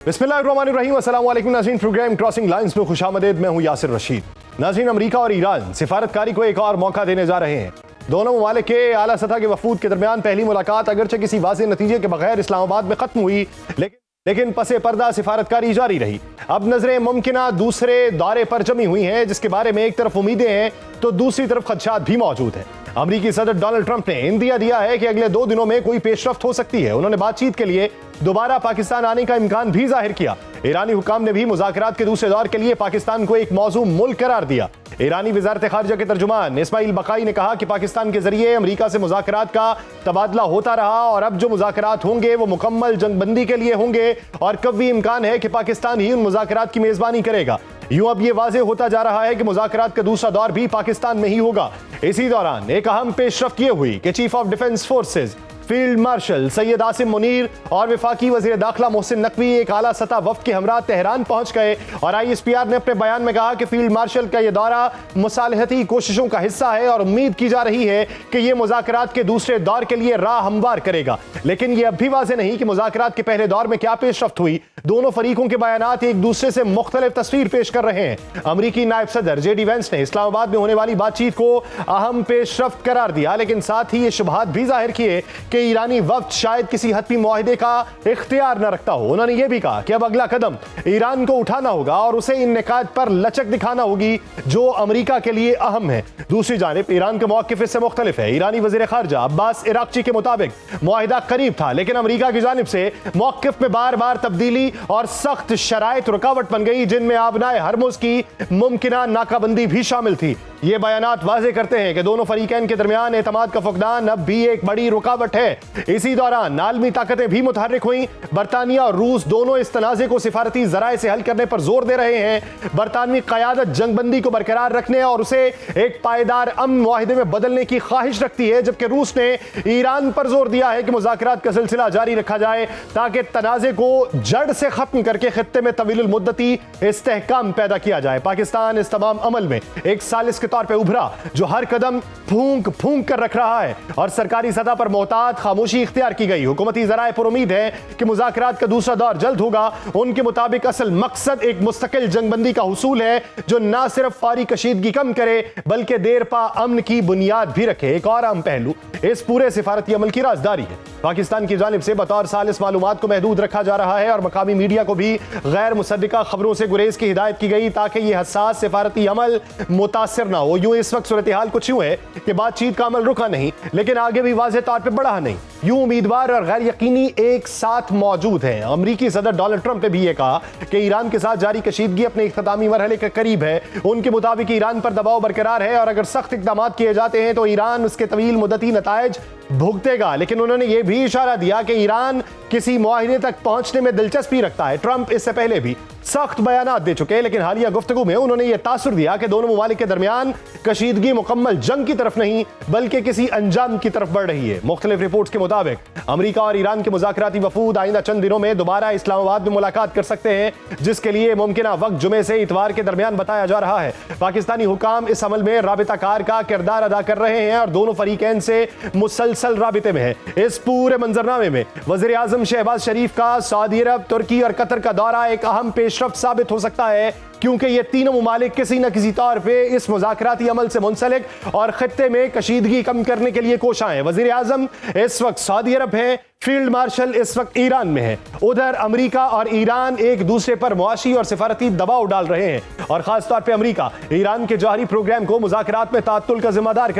बिस्मिल्लाहिर्रहमानिर्रहीम, अस्सलाम वालेकुम नाज़रीन। प्रोग्राम क्रॉसिंग लाइंस में खुशामदीद। मैं हूं यासिर रशीद। नाज़रीन, अमेरिका और ईरान सिफारतकारी को एक और मौका देने जा रहे हैं। दोनों ममालिक के आला सतह के वफूद के दरमियान पहली मुलाकात अगरचे किसी वाज़ेह नतीजे के बगैर इस्लामाबाद में खत्म हुई, लेकिन पसे पर्दा सिफारतकारी जारी रही। अब नजरें मुमकिना दूसरे दौरे पर जमी हुई हैं, जिसके बारे में एक तरफ उम्मीदें हैं तो दूसरी तरफ खदशात भी मौजूद हैं। अमेरिकी सदर डोनाल्ड ट्रंप ने इंदिया दिया है कि अगले 2 दिनों में कोई पेशरफ्त हो सकती है। उन्होंने बातचीत के लिए दोबारा पाकिस्तान आने का इम्कान भी जाहिर किया। ईरानी हुकाम ने भी मुज़ाकरात के दूसरे दौर के लिए पाकिस्तान को एक मौजू मुल्क करार दिया। ईरानी वज़ारत ख़ारिजा के तर्जुमान इस्माइल बकाई ने कहा कि पाकिस्तान के जरिए अमेरिका से मुज़ाकरात का तबादला होता रहा और अब जो मुज़ाकरात होंगे वो मुकम्मल जंगबंदी के लिए होंगे और कभी इम्कान है कि पाकिस्तान ही उन मुज़ाकरात की मेज़बानी करेगा। यूं अब ये वाज़ेह होता जा रहा है कि मुज़ाकरात का दूसरा दौर भी पाकिस्तान में ही होगा। इसी दौरान एक अहम पेशरफ्त ये हुई कि chief of defence forces field marshal Syed Asim Munir और वफाकी वज़ीर दाखिला मोहसिन नकवी एक आला सतह वफ्द के हमरा तेहरान पहुंच गए। और ISPR ने अपने बयान में कहा कि फील्ड मार्शल का यह दौरा मुसालहती कोशिशों का हिस्सा है और उम्मीद की जा रही है कि यह मुज़ाकरात के दूसरे दौर के लिए राह हमवार करेगा। लेकिन यह अब भी वाज़ेह नहीं कि मुज़ाकरात के पहले दौर में क्या पेशरफ्त हुई। दोनों फरीकों के बयानात एक दूसरे से मुख्तलिफ तस्वीर पेश कर रहे हैं। अमरीकी नायब सदर JD वेंस ने इस्लामाबाद में होने वाली बातचीत को अहम पेशरफ्त करार दिया, लेकिन साथ ही ये शुबहात भी जाहिर किए कि ईरानी वक्त शायद किसी हतमी मुआहिदे का इख्तियार न रखता हो। उन्होंने ये भी कहा कि अब अगला कदम ईरान को उठाना होगा और उसे इन निकात पर लचक दिखाना होगी जो अमरीका के लिए अहम है। दूसरी जानिब ईरान का मौक़िफ़ इससे मुख्तलिफ है। ईरानी वज़ीर ख़ारिजा अब्बास इराक़ची के मुताबिक मुआहिदा करीब था, लेकिन अमरीका की जानिब से मौक़िफ़ में बार बार तब्दीली और सख्त शराइत रुकावट बन गई, जिनमें आबनाए हरमुज़ की मुमकिना नाकाबंदी भी शामिल थी। ये बयानात वाज़ेह करते हैं कि दोनों फरीकैन के दरमियान एतमाद का फुकदान अब भी एक बड़ी रुकावट है। इसी दौरान आलमी ताकतें भी मुतहर्रिक हुई। बरतानिया और रूस दोनों इस तनाज़े को सिफारती ज़राए से हल करने पर जोर दे रहे हैं। बरतानवी क़यादत जंगबंदी को बरकरार रखने और उसे एक पायदार अमन मुआहिदे में बदलने की ख्वाहिश रखती है, जबकि रूस ने ईरान पर जोर दिया है कि मुज़ाकरात का सिलसिला जारी रखा जाए ताकि तनाज़े को जड़ से खत्म करके खित्ते में तवील मुद्दती इस्तेहकाम पैदा किया जाए। पाकिस्तान इस तमाम अमल में एक सालिस के तौर पर उभरा जो हर कदम फूंक फूंक कर रख रहा है और सरकारी सतह पर मोहतात खामोशी इख्तियार की गई। हुकूमती ज़राए पर उम्मीद है कि मुज़ाकरात का दूसरा दौर जल्द होगा। उनके मुताबिक असल मकसद एक मुस्तकिल जंगबंदी का हुसूल है जो न सिर्फ फौरी कशीदगी कम करे बल्कि देर पा अमन की बुनियाद भी रखे। एक और अहम पहलू इस पूरे सिफारती अमल की राजदारी है। पाकिस्तान की जानिब से बतौर सालिस मालूमात को महदूद रखा जा रहा है और मकामी मीडिया को भी गैर मुसद्दिका खबरों से गुरेज की हिदायत की गई ताकि यह हसास सिफारती अमल मुतासिर ना हो। यूं इस वक्त सूरत हाल कुछ यूं है कि बातचीत का अमल रुका नहीं, लेकिन आगे भी वाज़ेह तौर पर बढ़ा नहीं। यूं उम्मीदवार और गैर यकीनी एक साथ मौजूद हैं। अमरीकी सदर डोनाल्ड ट्रंप ने भी यह कहा कि ईरान के साथ जारी कशीदगी अपने इख्तितामी मरहले के करीब है। उनके मुताबिक ईरान पर दबाव बरकरार है और अगर सख्त इक़दाम किए जाते हैं तो ईरान उसके तवील मुद्दती नताइज भुगतेगा। लेकिन उन्होंने यह भी इशारा दिया कि ईरान किसी मुआहिदे तक पहुंचने में दिलचस्पी रखता है। ट्रंप इससे पहले भी सख्त बयानात दे चुके हैं, लेकिन हालिया गुफ्तगू में उन्होंने यह तासुर दिया कि दोनों ममालिक के दरमियान कशीदगी मुकम्मल जंग की तरफ नहीं बल्कि किसी अंजाम की तरफ बढ़ रही है। मुख्तलिफ रिपोर्ट्स के मुताबिक अमेरिका और ईरान के मुज़ाकराती वफूद आइंदा चंद दिनों में दोबारा इस्लामाबाद में मुलाकात कर सकते हैं, जिसके लिए मुमकिना वक्त जुमे से इतवार के दरमियान बताया जा रहा है। पाकिस्तानी हुकाम इस अमल में राबिताकार का किरदार अदा कर रहे हैं और दोनों फरीकैन से मुसलसल राबिते में है। इस पूरे मंजरनामे में वज़ीर आज़म शहबाज शरीफ का सऊदी अरब, तुर्की और कतर का दौरा एक अहम पेशरफ्त साबित हो सकता है, क्योंकि ये तीनों मुमालिक किसी न किसी तौर पे इस मुज़ाकराती अमल से मुंसलिक और खित्ते में कशीदगी कम करने के लिए कोशां हैं। वज़ीर आज़म इस वक्त सऊदी अरब है, फील्ड मार्शल इस वक्त ईरान में है। उधर अमेरिका और ईरान एक दूसरे पर मुआशी और सिफारती दबाव डाल रहे हैं और खासतौर पर अमेरिका ईरान के जौहरी प्रोग्राम को मुज़ाकरात में ताअत्तुल का जिम्मेदार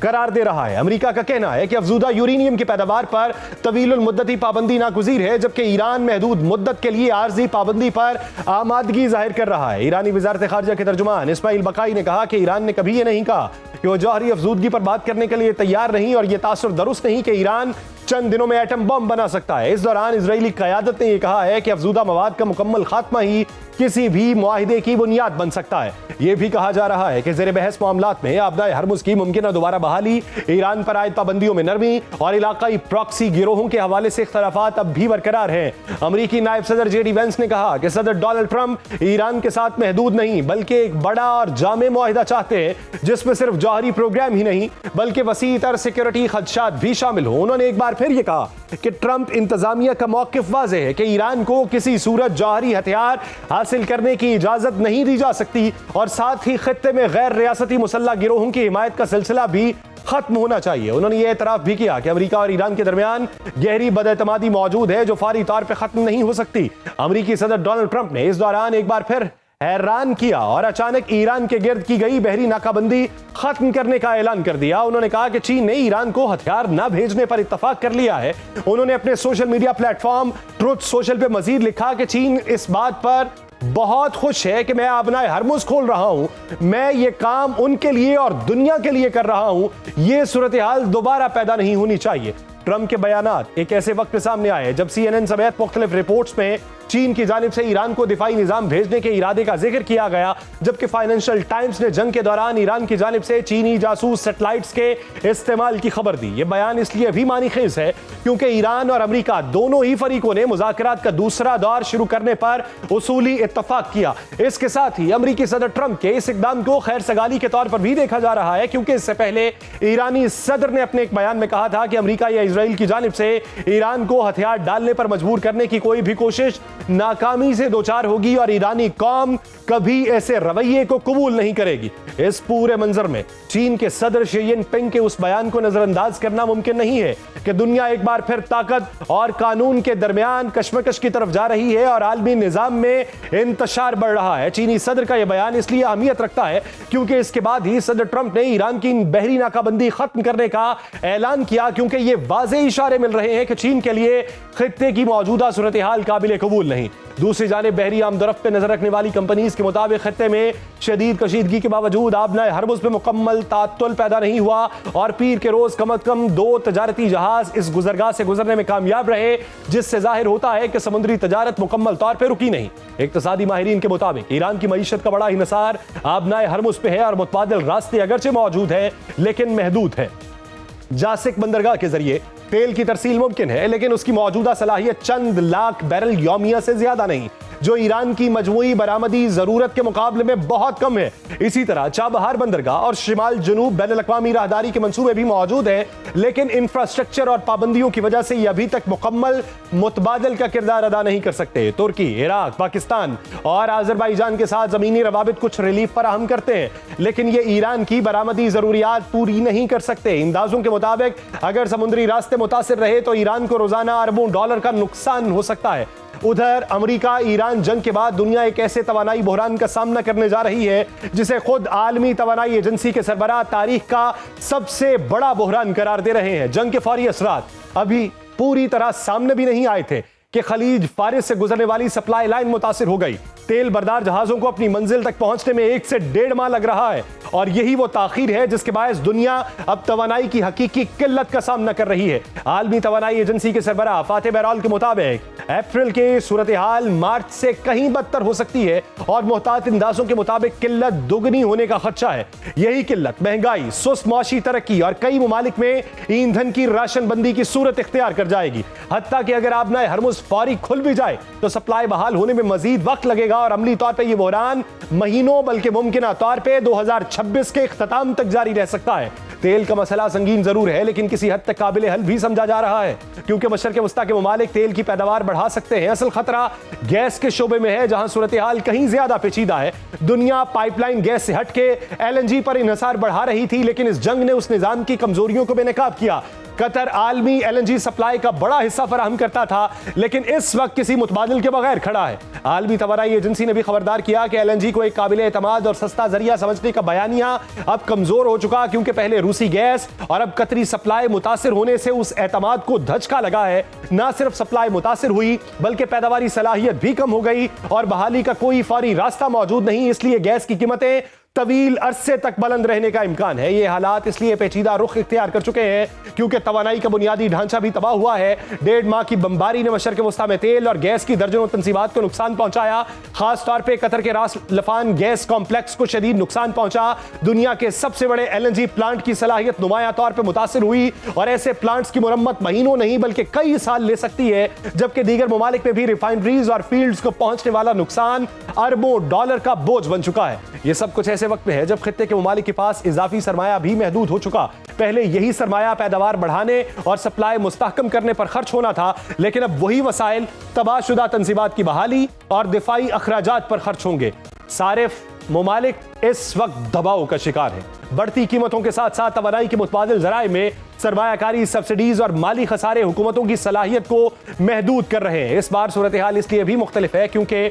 करार दे रहा है। अमेरिका का कहना है कि अफजूदा यूरेनियम की पैदावार पर तवील मुद्दती पाबंदी नागुज़ीर है, जबकि ईरान महदूद मुद्दत के लिए आर्जी पाबंदी पर आमादगी जाहिर कर रहा है। ईरानी वज़ारत ख़ारिजा के तर्जुमान इस्माइल बकाई ने कहा कि ईरान ने कभी यह नहीं कहा कि वह जौहरी अफजूदगी पर बात करने के लिए तैयार नहीं और यह तासुर दुरुस्त नहीं कि ईरान चंद दिनों में एटम बम बना सकता है। इस दौरान इजरायली क़यादत ने यह कहा है कि अफजूदा मवाद का मुकम्मल खात्मा ही किसी भी मुआहिदे की बुनियाद बन सकता है। यह भी कहा जा रहा है कि ज़ेर बहस मामलात में आबदाए हरमुज़ की मुमकिन दोबारा बहाली, ईरान पर आयद पाबंदियों में नरमी और इलाकाई प्रॉक्सी गिरोहों के हवाले से इख्तलाफात अब भी बरकरार हैं। अमरीकी नायब सदर JD वेंस ने कहा कि सदर डोनाल्ड ट्रंप ईरान के साथ महदूद नहीं बल्कि एक बड़ा और जामे मुआहिदा चाहते हैं जिसमें सिर्फ जौहरी प्रोग्राम ही नहीं बल्कि वसी तर सिक्योरिटी खदशात भी शामिल हो। उन्होंने एक बार फिर यह कहा कि ट्रंप इंतजामिया का मौकिफ वाज़ेह है कि ईरान को किसी सूरत जौहरी हथियार हासिल करने की इजाजत नहीं दी जा सकती और साथ ही खित्ते में गैर रियासती मुसल्लह गिरोहों की हिमायत का सिलसिला भी खत्म होना चाहिए। उन्होंने यह एतराफ भी किया कि अमेरिका और ईरान के दरमियान गहरी बदएतमादी मौजूद है जो फौरी तौर पर खत्म नहीं हो सकती। अमेरिकी सदर डोनाल्ड ट्रंप ने इस दौरान एक बार फिर हैरान किया और अचानक ईरान के गिर्द की गई बहरी नाकाबंदी खत्म करने का ऐलान कर दिया। उन्होंने कहा कि चीन ने ईरान को हथियार न भेजने पर इत्तफाक कर लिया है। उन्होंने अपने social media platform truth social पे मजीद लिखा कि चीन इस बात पर बहुत खुश है कि मैं आबनाए हरमुज खोल रहा हूं। मैं ये काम उनके लिए और दुनिया के लिए कर रहा हूं। ये सूरत हाल दोबारा पैदा नहीं होनी चाहिए। ट्रंप के बयानात एक ऐसे वक्त सामने आए जब CNN समेत मुख्तलिफ रिपोर्ट्स में चीन की जानिब से ईरान को दिफाई निजाम भेजने के इरादे का जिक्र किया गया, जबकि फाइनेंशियल टाइम्स ने जंग के दौरान ईरान की जानिब से चीनी जासूस सैटेलाइट्स के इस्तेमाल की खबर दी। यह बयान इसलिए भी मानीखेज है क्योंकि ईरान और अमेरिका दोनों ही फरीकों ने मुज़ाकरात का दूसरा दौर शुरू करने पर उसूली इत्तफाक किया। इसके साथ ही अमेरिकी सदर ट्रंप के इस इकदाम को खैर सगाली के तौर पर भी देखा जा रहा है, क्योंकि इससे पहले ईरानी सदर ने अपने एक बयान में कहा था कि अमेरिका या इजराइल की जानिब से ईरान को हथियार डालने पर मजबूर करने की कोई भी कोशिश नाकामी से दो चार होगी और ईरानी कौम कभी ऐसे रवैये को कबूल नहीं करेगी। इस पूरे मंजर में चीन के सदर शी जिनपिंग के उस बयान को नजरअंदाज करना मुमकिन नहीं है कि दुनिया एक बार फिर ताकत और कानून के दरमियान कशमकश की तरफ जा रही है और आलमी निजाम में इंतशार बढ़ रहा है। चीनी सदर का यह बयान इसलिए अहमियत रखता है क्योंकि इसके बाद ही सदर ट्रंप ने ईरान की बहरी नाकाबंदी खत्म करने का ऐलान किया, क्योंकि ये वाज़ेह इशारे मिल रहे हैं कि चीन के लिए खित्ते की मौजूदा सूरत हाल काबिल कबूल नहीं। दूसरी जानिब बहरी आमदरफ्त पर नजर रखने वाली कंपनीज के मुताबिक खित्ते में शदीद कशीदगी के बावजूद आबनाए हरमुज पे मुकम्मल तात्तुल पैदा नहीं हुआ और पीर के रोज कम अज कम 2 तजारती जहाज इस गुजरगाह से गुजरने में कामयाब रहे, जिससे जाहिर होता है कि समुद्री तजारत मुकम्मल तौर पर रुकी नहीं। इक्तसादी माहिरीन के मुताबिक ईरान की मईशत का बड़ा हिसार आबनाए हरमुज पे है और मुतबादिल रास्ते अगरचे मौजूद है लेकिन महदूद है। जासिक बंदरगाह के जरिए तेल की तरसील मुमकिन है, लेकिन उसकी मौजूदा सलाहियत चंद लाख बैरल यौमिया से ज्यादा नहीं, जो ईरान की मजमूई बरामदी जरूरत के मुकाबले में बहुत कम है। इसी तरह चाबहार बंदरगाह और शिमाल जनूब बैन अल-अक़वामी राहदारी के मंसूबे भी मौजूद हैं, लेकिन इंफ्रास्ट्रक्चर और पाबंदियों की वजह से ये अभी तक मुकम्मल मुतबादल का किरदार अदा नहीं कर सकते। तुर्की, इराक, पाकिस्तान और आज़रबाईजान के साथ जमीनी रवाबित कुछ रिलीफ फराहम करते हैं, लेकिन ये ईरान की बरामदी जरूरियात पूरी नहीं कर सकते। अंदाजों के मुताबिक अगर समुद्री रास्ते मुतासिर रहे तो ईरान को रोजाना अरबों डॉलर का नुकसान हो सकता है। उधर अमेरिका ईरान जंग के बाद दुनिया एक ऐसे तवानाई बहरान का सामना करने जा रही है जिसे खुद आलमी तवानाई एजेंसी के सरबराह तारीख का सबसे बड़ा बहरान करार दे रहे हैं। जंग के फौरी असरात अभी पूरी तरह सामने भी नहीं आए थे कि खलीज फारिस से गुजरने वाली सप्लाई लाइन मुतासिर हो गई। तेल बरदार जहाजों को अपनी मंजिल तक पहुंचने में 1 से 1.5 माह लग रहा है और यही वो ताखीर है जिसके बायस दुनिया अब तवानाई की हकीकी किल्लत का सामना कर रही है। आलमी तवानाई एजेंसी के सरबराह फातिह बहरौल के मुताबिक अप्रैल के सूरत हाल मार्च से कहीं बदतर हो सकती है और मुहतात अंदाजों के मुताबिक किल्लत दोगुनी होने का खदशा है। यही किल्लत महंगाई, सुस्त मौशी तरक्की और कई ममालिक में ईंधन की राशन बंदी की सूरत इख्तियार कर जाएगी। हत्ता कि अगर आबनाए हरमुज फौरी खुल भी जाए तो सप्लाई बहाल होने में मजीद वक्त लगेगा और अमली तौर पे ये बहरान महीनों बल्कि मुमकिन तौर पे 2026 के इख्तिताम तक जारी रह सकता है। तेल का मसला संगीन जरूर है, लेकिन किसी हद तक काबिल हल भी समझा जा रहा है, क्योंकि मशरक़ वस्ता के ममालिक तेल की पैदावार बढ़ा सकते हैं। असल खतरा गैस के शोबे में है, जहां सूरत हाल कहीं ज्यादा पेचीदा है। दुनिया पाइपलाइन गैस से हटके LNG पर इन्हिसार बढ़ा रही थी, लेकिन इस जंग ने उस निजाम की कमजोरियों को बेनकाब किया। कतर आलमी LNG सप्लाई का बड़ा हिस्सा फराहम करता था, लेकिन इस वक्त किसी मुतबादिल के बगैर खड़ा है। आलमी तवानाई एजेंसी ने भी खबरदार किया कि LNG को एक काबिल एतमाद और सस्ता जरिया समझने का बयानिया अब कमजोर हो चुका, क्योंकि पहले रूसी गैस और अब कतरी सप्लाई मुतासिर होने से उस एतमाद को धचका लगा है। न सिर्फ सप्लाई मुतासिर हुई बल्कि पैदावारी सलाहियत भी कम हो गई और बहाली का कोई फौरी रास्ता मौजूद नहीं। इसलिए गैस की कीमतें तवील अरसे तक बुलंद रहने का इम्कान है। ये हालात इसलिए पेचीदा रुख इख्तियार कर चुके हैं क्योंकि तवानाई का बुनियादी ढांचा भी तबाह हुआ है। 1.5 माह की बमबारी ने मशरक़ वस्ता में तेल और गैस की दर्जनों तंसीबात को नुकसान पहुंचाया। खास तौर पर कतर के रास लफान गैस कॉम्प्लेक्स को शदीद नुकसान पहुंचा। दुनिया के सबसे बड़े LNG प्लांट की सलाहियत नुमाया तौर पर मुतासिर हुई और ऐसे प्लांट्स की मुरम्मत महीनों नहीं बल्कि कई साल ले सकती है, जबकि दीगर ममालिक में भी रिफाइनरीज और फील्ड्स को पहुंचने वाला नुकसान अरबों डॉलर का बोझ बन चुका है। ये सब कुछ ऐसे ऐसे वक्त में है जब खित्ते के ममालिक के पास इजाफी सरमाया भी महदूद हो चुका। पहले यही सरमाया पैदावार बढ़ाने और सप्लाई मुस्तहकम करने पर खर्च होना था, लेकिन अब वही वसाइल तबाहशुदा तंजीमात की बहाली और दिफाई अखराजात पर खर्च होंगे। सारे ममालिक इस वक्त दबाव का शिकार है। बढ़ती कीमतों के साथ साथ तवानाई के मुतबादिल ज़राए में सरमायाकारी, सब्सिडीज और माली खसारे हुकूमतों की सलाहियत को महदूद कर रहे हैं। इस बार सूरत हाल इसलिए भी मुख्तलिफ है क्योंकि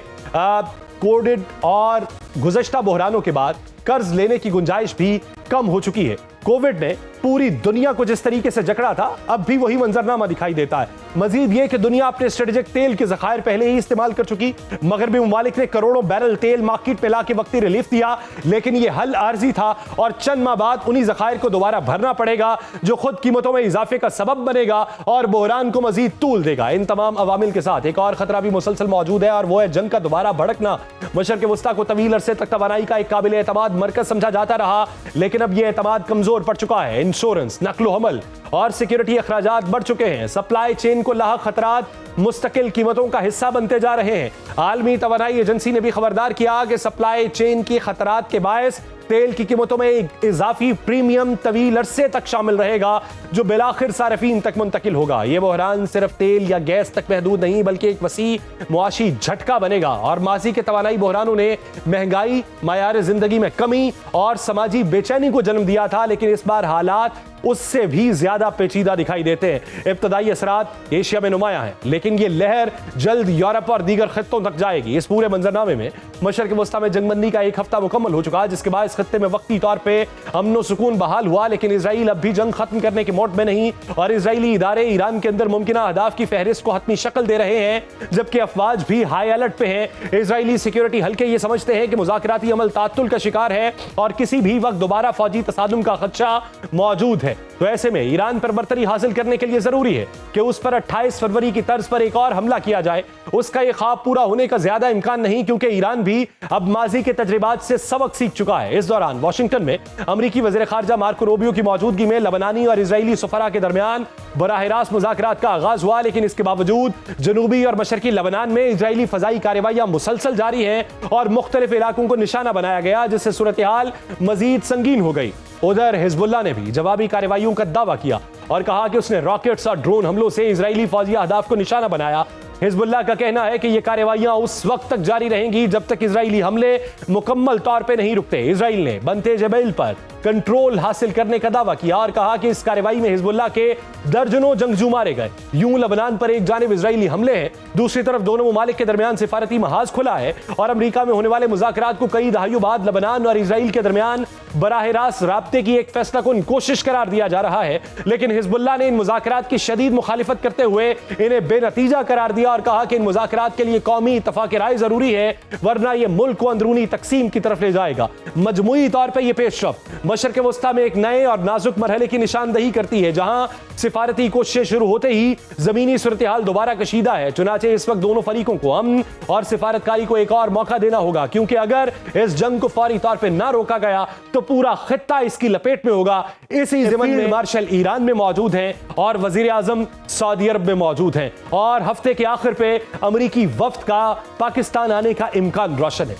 कोविड और गुज़श्ता बहरानों के बाद कर्ज लेने की गुंजाइश भी कम हो चुकी है। कोविड ने पूरी दुनिया को जिस तरीके से जकड़ा था, अब भी वही मंजरनामा दिखाई देता है। मजीद ये कि दुनिया अपने स्ट्रेटेजिक तेल के ज़खायर पहले ही इस्तेमाल कर चुकी। मगरबी ममालिक ने करोड़ों बैरल तेल मार्केट में लाके वक्ती रिलीफ दिया, लेकिन ये हल आर्जी था और चंद माह बाद उन्हीं ज़खायर को दोबारा भरना पड़ेगा, जो खुद कीमतों में इजाफे का सबब बनेगा और बहरान को मजीद तूल देगा। इन तमाम अवामिल के साथ एक और खतरा भी मुसलसल मौजूद है और वो है जंग का दोबारा भड़कना। मशरक़ वस्ता को तवील अरसे तक तवानाई का एक काबिल एतमाद मरकज समझा जाता रहा, लेकिन अब यह एतमाद कमजोर पड़ चुका है। इंश्योरेंस, नक्लो हमल और सिक्योरिटी अखराजात बढ़ चुके हैं। सप्लाई चेन को लाहक खतरात मुस्तकिल कीमतों का हिस्सा बनते जा रहे हैं। आलमी तवानाई एजेंसी ने भी खबरदार किया कि सप्लाई चेन की खतरात के बायस तेल की कीमतों में एक इजाफी प्रीमियम तवील अरसे तक शामिल रहेगा, जो बिलाखिर सारिफीन तक मुंतकिल होगा। यह बहरान सिर्फ तेल या गैस तक महदूद नहीं, बल्कि एक वसी मुआशी झटका बनेगा। और माजी के तवानाई बहरानों ने महंगाई, मायार जिंदगी में कमी और समाजी बेचैनी को जन्म दिया था, लेकिन इस बार हालात उससे भी ज्यादा पेचीदा दिखाई देते हैं। इब्तदाई असरात एशिया में नुमाया है, लेकिन ये लहर जल्द यूरोप और दीगर खित्तों तक जाएगी। इस पूरे मंजरनामे में मशरक़ वस्ता में जंगबंदी का एक हफ्ता मुकम्मल हो चुका है, जिसके बाद इस खित्ते में वक्ती तौर पे अमन व सुकून बहाल हुआ, लेकिन इसराइल अब भी जंग खत्म करने के मोड में नहीं और इसराइली इदारे ईरान के अंदर मुमकिना अहदाफ की फहरिस्त को हतमी शक्ल दे रहे हैं, जबकि अफवाज भी हाई अलर्ट पे हैं। इसराइली सिक्योरिटी हल्के ये समझते हैं कि मुज़ाकराती अमल तात्तुल का शिकार है और किसी भी वक्त दोबारा फौजी तसादुम का खदशा मौजूद है। तो ऐसे में ईरान पर बरतरी हासिल करने के लिए जरूरी है कि उस पर 28 फरवरी की तर्ज पर एक और हमला किया जाए। उसका यह ख्वाब पूरा होने का ज्यादा इम्कान नहीं, क्योंकि ईरान भी अब माजी के तजर्बात से सबक सीख चुका है। इस दौरान वाशिंगटन में अमरीकी वज़ीर ख़ारजा मार्को रूबियो की मौजूदगी में लबनानी और इजरायली सफरा के दरमियान बराह रास्त मुज़ाकरात का आगाज हुआ, लेकिन इसके बावजूद जनूबी और मशरकी लबनान में इजरायली फजाई कार्रवाइयां मुसलसल जारी हैं और मुख्तलिफ इलाकों को निशाना बनाया गया, जिससे सूरत हाल मजीद संगीन हो गई। उधर हिजबुल्लाह ने भी जवाबी कार्रवाइयों का दावा किया और कहा कि उसने रॉकेट्स और ड्रोन हमलों से इजरायली फौजी अहदाफ को निशाना बनाया। हिजबुल्लाह का कहना है कि ये कार्रवाइयां उस वक्त तक जारी रहेंगी जब तक इजरायली हमले मुकम्मल तौर पे नहीं रुकते। इजराइल ने बंते जबैल पर कंट्रोल हासिल करने का दावा किया और कहा कि इस कार्रवाई में हिजबुल्लाह के दर्जनों जंगजू मारे गए। यूं लबनान पर एक जानिब इजरायली हमले हैं, दूसरी तरफ दोनों ममालिक के दरमियान सिफारती महाज खुला है और अमेरिका में होने वाले मुज़ाकरात को कई दहाइयों बाद लबनान और इजराइल के दरमियान बराह रास्त राब्ते की एक फैसला कुन कोशिश करार दिया जा रहा है। लेकिन हिजबुल्लाह ने इन मुज़ाकरात की शदीद मुखालिफत करते हुए इन्हें बेनतीजा करार दिया और कहा कि इन मुज़ाकरात के लिए कौमी इत्तफाक राय जरूरी है, वरना यह मुल्क को अंदरूनी तकसीम की तरफ ले जाएगा। मजमूई तौर पर यह पेशरफ मशरक़ वस्ता में एक नए और नाजुक मरहले की निशानदही करती है, जहां सिफारती कोशिशें शुरू होते ही जमीनी सूरत हाल दोबारा कशीदा है। चुनाचे इस वक्त दोनों फरीकों को अमन और सिफारतकारी को एक और मौका देना होगा, क्योंकि अगर इस जंग को फौरी तौर पर ना रोका गया तो पूरा खित्ता इसकी लपेट में होगा। इसी ज़िमन में मार्शल ईरान में मौजूद हैं और वजीर आजम सऊदी अरब में मौजूद हैं और हफ्ते के आखिर पे अमरीकी वफ्द का पाकिस्तान आने का इम्कान रोशन है।